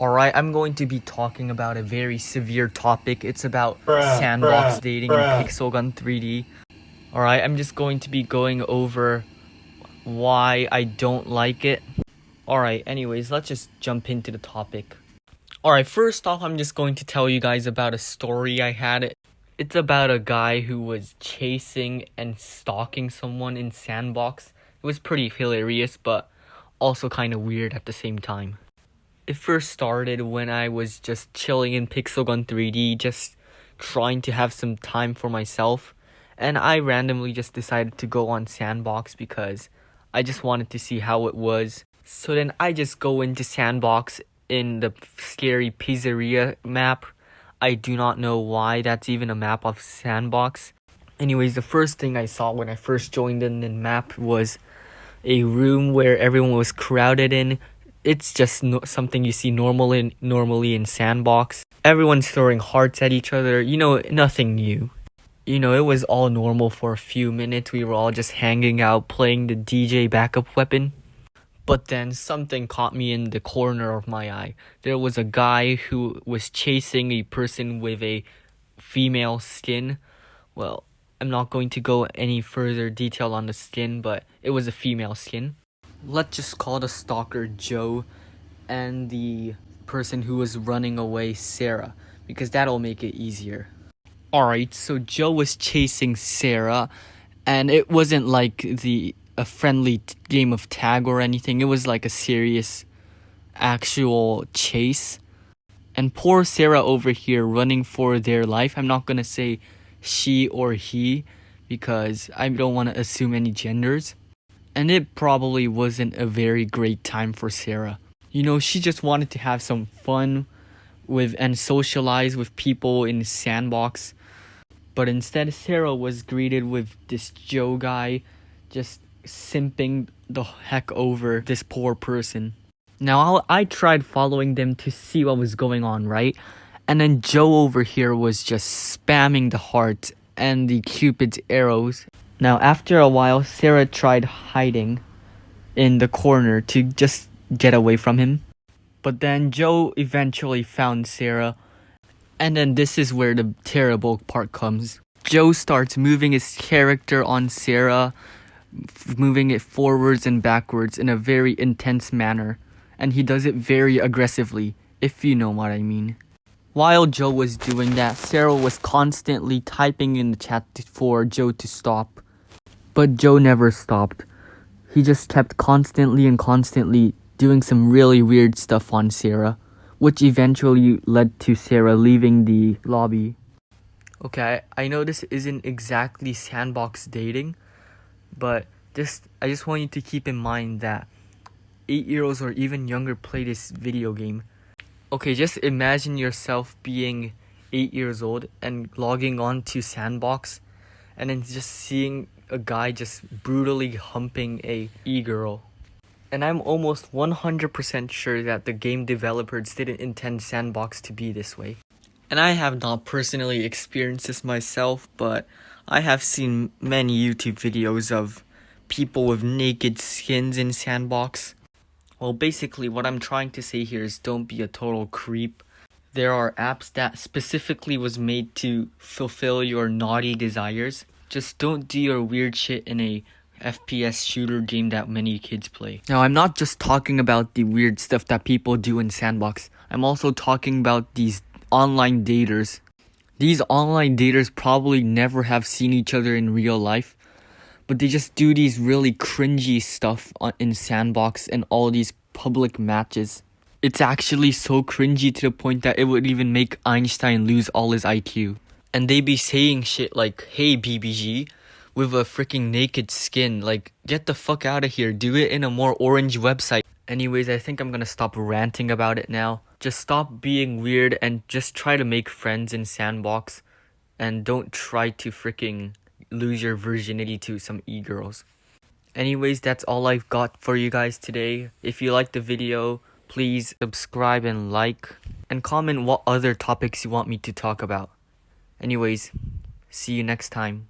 Alright, I'm going to be talking about a very severe topic. It's about Sandbox dating in Pixel Gun 3D. Alright, I'm just going to be going over why I don't like it. Alright, anyways, let's just jump into the topic. Alright, first off, I'm just going to tell you guys about a story I had. It's about a guy who was chasing and stalking someone in Sandbox. It was pretty hilarious, but also kind of weird at the same time. It first started when I was just chilling in Pixel Gun 3D, just trying to have some time for myself. And I randomly just decided to go on Sandbox because I just wanted to see how it was. So then I just go into Sandbox in the scary pizzeria map. I do not know why that's even a map of Sandbox. Anyways, the first thing I saw when I first joined in the map was a room where everyone was crowded in. It's just something you see normally in Sandbox. Everyone's throwing hearts at each other. Nothing new. It was all normal for a few minutes. We were all just hanging out, playing the DJ backup weapon. But then something caught me in the corner of my eye. There was a guy who was chasing a person with a female skin. Well, I'm not going to go any further detail on the skin, but it was a female skin. Let's just call the stalker Joe and the person who was running away Sarah, because that'll make it easier. Alright, so Joe was chasing Sarah, and it wasn't like a friendly game of tag or anything. It was like a serious, actual chase. And poor Sarah over here running for their life. I'm not gonna say she or he, because I don't want to assume any genders. And it probably wasn't a very great time for Sarah. She just wanted to have some fun and socialize with people in Sandbox. But instead, Sarah was greeted with this Joe guy just simping the heck over this poor person. Now, I tried following them to see what was going on, right? And then Joe over here was just spamming the heart and the Cupid's arrows. Now, after a while, Sarah tried hiding in the corner to just get away from him. But then Joe eventually found Sarah. And then this is where the terrible part comes. Joe starts moving his character on Sarah, moving it forwards and backwards in a very intense manner. And he does it very aggressively, if you know what I mean. While Joe was doing that, Sarah was constantly typing in the chat for Joe to stop. But Joe never stopped. He just kept constantly doing some really weird stuff on Sarah, which eventually led to Sarah leaving the lobby. Okay, I know this isn't exactly Sandbox dating, but I just want you to keep in mind that 8-year-olds or even younger play this video game. Okay, just imagine yourself being 8 years old and logging on to Sandbox and then just seeing a guy just brutally humping a e-girl. And I'm almost 100% sure that the game developers didn't intend Sandbox to be this way. And I have not personally experienced this myself, but I have seen many YouTube videos of people with naked skins in Sandbox. Well, basically what I'm trying to say here is don't be a total creep. There are apps that specifically was made to fulfill your naughty desires. Just don't do your weird shit in a FPS shooter game that many kids play. Now, I'm not just talking about the weird stuff that people do in Sandbox. I'm also talking about these online daters. These online daters probably never have seen each other in real life, but they just do these really cringy stuff in Sandbox and all these public matches. It's actually so cringy to the point that it would even make Einstein lose all his IQ. And they be saying shit like, "Hey BBG," with a freaking naked skin. Like, get the fuck out of here. Do it in a more orange website. Anyways, I think I'm gonna stop ranting about it now. Just stop being weird and just try to make friends in Sandbox. And don't try to freaking lose your virginity to some e-girls. Anyways, that's all I've got for you guys today. If you liked the video, please subscribe and like. And comment what other topics you want me to talk about. Anyways, see you next time.